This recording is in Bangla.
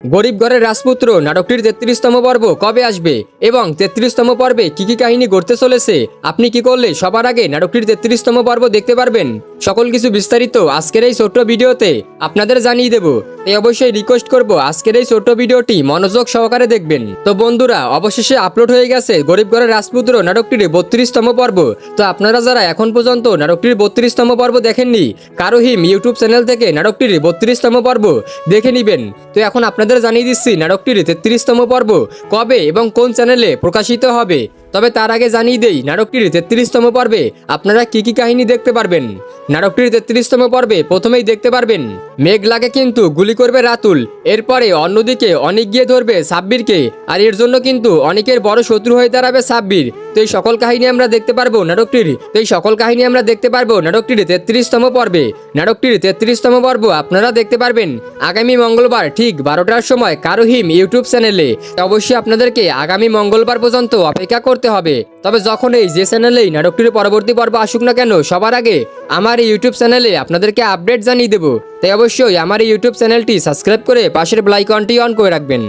গরিব ঘরের রাজপুত্র নাটকটির 33তম পর্ব কবে আসবে এবং 33তম পর্বে কি কাহিনী ঘটতে চলেছে, আপনি কি করলে সবার আগে নাটকটির 33তম পর্ব দেখতে পারবেন, সকল কিছু বিস্তারিত আজকের এই ছোট্ট ভিডিওতে আপনাদের জানিয়ে দেব। তাই অবশ্যই রিকোয়েস্ট করব আজকের এই ছোট্ট ভিডিওটি মনোযোগ সহকারে দেখবেন। তো বন্ধুরা, অবশেষে আপলোড হয়ে গেছে গরিব ঘরের রাজপুত্র নাটকটির 32তম পর্ব। তো আপনারা যারা এখন পর্যন্ত নাটকটির 32তম পর্ব দেখেননি, কারোহিম ইউটিউব চ্যানেল থেকে নাটকটির 32তম পর্ব দেখে নেবেন। তো এখন আপনাদের জানিয়ে দিচ্ছি নাটকটির 33তম পর্ব কবে এবং কোন চ্যানেলে প্রকাশিত হবে। তবে তার আগে জানিয়ে দেই নাটকটির 33তম পর্বে আপনারা কি কাহিনী দেখতে পারবেন। নাটকটির 33তম পর্বে প্রথমেই দেখতে পারবেন মেঘলাকে কিন্তু গুলি করবে রাতুল, এরপরে অন্যদিকে অনেক গিয়ে ধরবে সাব্বিরকে, আর এর জন্য কিন্তু অনেকের বড় শত্রু হয়ে দাঁড়াবে সাব্বির। তো এই সকল কাহিনী আমরা দেখতে পারবো নাটকটির 33তম পর্বে। নাটকটির 33তম পর্ব আপনারা দেখতে পারবেন আগামী মঙ্গলবার ঠিক 12টার সময় কারোহিম ইউটিউব চ্যানেলে। অবশ্যই আপনাদেরকে আগামী মঙ্গলবার পর্যন্ত অপেক্ষা করতে হবে। তবে যখন এই যে চ্যানেলেই নাটকটির পরবর্তী পর্ব আসুক না কেন, সবার আগে আমার এই ইউটিউব চ্যানেলে আপনাদেরকে আপডেট জানিয়ে দেবো। তাই অবশ্যই আমার এই ইউটিউব চ্যানেলটি সাবস্ক্রাইব করে পাশের বেল আইকনটি অন করে রাখবেন।